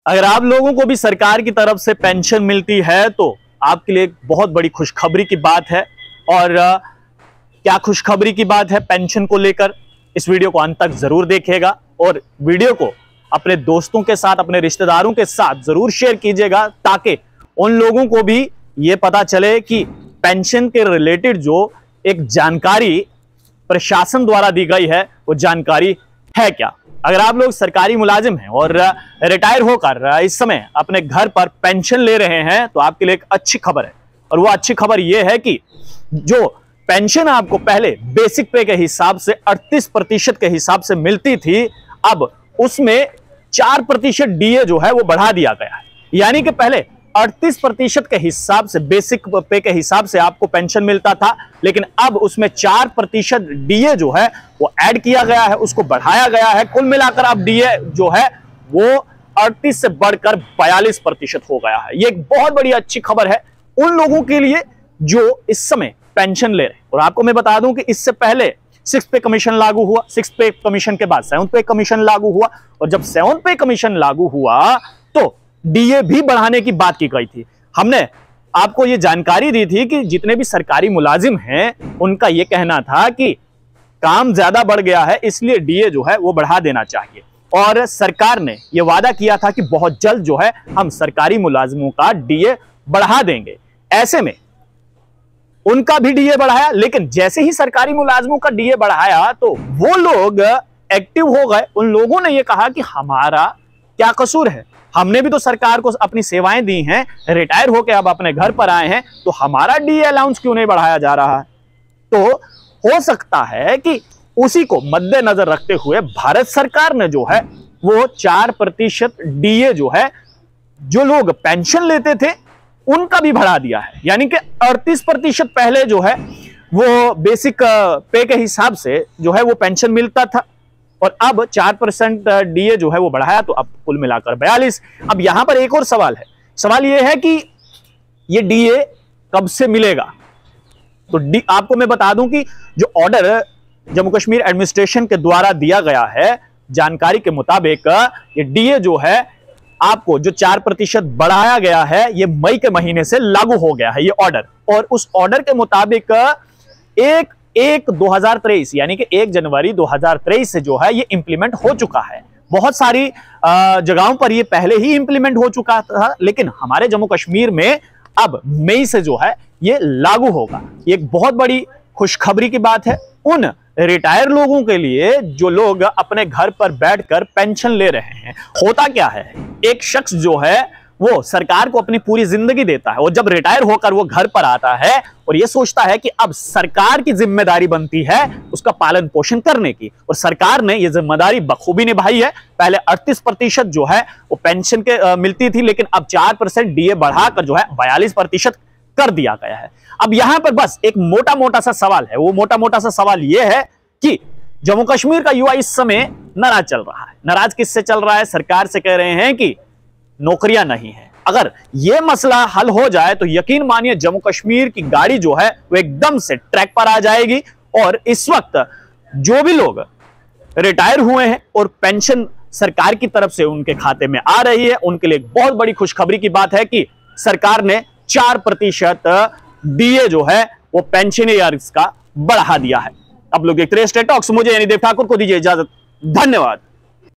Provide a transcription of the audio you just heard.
अगर आप लोगों को भी सरकार की तरफ से पेंशन मिलती है तो आपके लिए एक बहुत बड़ी खुशखबरी की बात है। और क्या खुशखबरी की बात है पेंशन को लेकर, इस वीडियो को अंत तक जरूर देखिएगा और वीडियो को अपने दोस्तों के साथ, अपने रिश्तेदारों के साथ जरूर शेयर कीजिएगा, ताकि उन लोगों को भी ये पता चले कि पेंशन के रिलेटेड जो एक जानकारी प्रशासन द्वारा दी गई है वो जानकारी है क्या। अगर आप लोग सरकारी मुलाजिम हैं और रिटायर होकर इस समय अपने घर पर पेंशन ले रहे हैं तो आपके लिए एक अच्छी खबर है। और वो अच्छी खबर ये है कि जो पेंशन आपको पहले बेसिक पे के हिसाब से 38% के हिसाब से मिलती थी, अब उसमें 4% डीए जो है वो बढ़ा दिया गया है। यानी कि पहले 38% के हिसाब से, बेसिक पे के हिसाब से आपको पेंशन मिलता था, लेकिन अब उसमें 4% डीए जो है वो ऐड किया गया है, उसको बढ़ाया गया है। कुल मिलाकर अब डीए जो है वो 38 से बढ़कर 42% हो गया है। ये एक बहुत बड़ी अच्छी खबर है उन लोगों के लिए जो इस समय पेंशन ले रहे हैं। और आपको मैं बता दूं कि इससे पहले 6th पे कमीशन लागू हुआ, 6th पे कमीशन के बाद 7th पे कमीशन लागू हुआ, और जब 7th पे कमीशन लागू हुआ तो डीए भी बढ़ाने की बात की गई थी। हमने आपको यह जानकारी दी थी कि जितने भी सरकारी मुलाजिम हैं उनका यह कहना था कि काम ज्यादा बढ़ गया है, इसलिए डीए जो है वो बढ़ा देना चाहिए। और सरकार ने यह वादा किया था कि बहुत जल्द जो है हम सरकारी मुलाजिमों का डीए बढ़ा देंगे। ऐसे में उनका भी डीए बढ़ाया, लेकिन जैसे ही सरकारी मुलाजिमों का डीए बढ़ाया तो वो लोग एक्टिव हो गए। उन लोगों ने यह कहा कि हमारा क्या कसूर है, हमने भी तो सरकार को अपनी सेवाएं दी हैं, रिटायर होकर अब अपने घर पर आए हैं, तो हमारा डीए अलाउंस क्यों नहीं बढ़ाया जा रहा है। तो हो सकता है कि उसी को मद्देनजर रखते हुए भारत सरकार ने जो है वो 4% डीए जो है जो लोग पेंशन लेते थे उनका भी बढ़ा दिया है। यानी कि 38% पहले जो है वो बेसिक पे के हिसाब से जो है वो पेंशन मिलता था, और अब 4% डीए जो है वो बढ़ाया, तो अब कुल मिलाकर 42। अब यहां पर एक और सवाल है, सवाल ये है कि ये डीए कब से मिलेगा। तो आपको मैं बता दूं कि जो ऑर्डर जम्मू कश्मीर एडमिनिस्ट्रेशन के द्वारा दिया गया है, जानकारी के मुताबिक ये डीए जो है आपको जो 4% बढ़ाया गया है ये मई के महीने से लागू हो गया है ये ऑर्डर। और उस ऑर्डर के मुताबिक 1/1/2023 यानी कि 1 जनवरी 2023 से जो है ये इंप्लीमेंट हो चुका है। बहुत सारी जगहों पर ये पहले ही इंप्लीमेंट हो चुका था, लेकिन हमारे जम्मू कश्मीर में अब मई से जो है ये लागू होगा। ये एक बहुत बड़ी खुशखबरी की बात है उन रिटायर लोगों के लिए जो लोग अपने घर पर बैठकर पेंशन ले रहे हैं। होता क्या है, एक शख्स जो है वो सरकार को अपनी पूरी जिंदगी देता है, और जब रिटायर होकर वो घर पर आता है और ये सोचता है कि अब सरकार की जिम्मेदारी बनती है उसका पालन पोषण करने की, और सरकार ने ये जिम्मेदारी बखूबी निभाई है। पहले 38% जो है वो पेंशन के मिलती थी, लेकिन अब 4% डीए बढ़ाकर जो है 42% कर दिया गया है। अब यहां पर बस एक मोटा मोटा सा सवाल है, वो मोटा मोटा सा सवाल यह है कि जम्मू कश्मीर का युवा इस समय नाराज चल रहा है। नाराज किससे चल रहा है? सरकार से कह रहे हैं कि नौकरियां नहीं है। अगर यह मसला हल हो जाए तो यकीन मानिए जम्मू कश्मीर की गाड़ी जो है वो एकदम से ट्रैक पर आ जाएगी। और इस वक्त जो भी लोग रिटायर हुए हैं और पेंशन सरकार की तरफ से उनके खाते में आ रही है, उनके लिए बहुत बड़ी खुशखबरी की बात है कि सरकार ने 4% डीए जो है वो पेंशनर्स का बढ़ा दिया है। अब लोग देखते रहिए स्टेट टॉक्स। मुझे यानी देव ठाकुर को दीजिए इजाजत। धन्यवाद।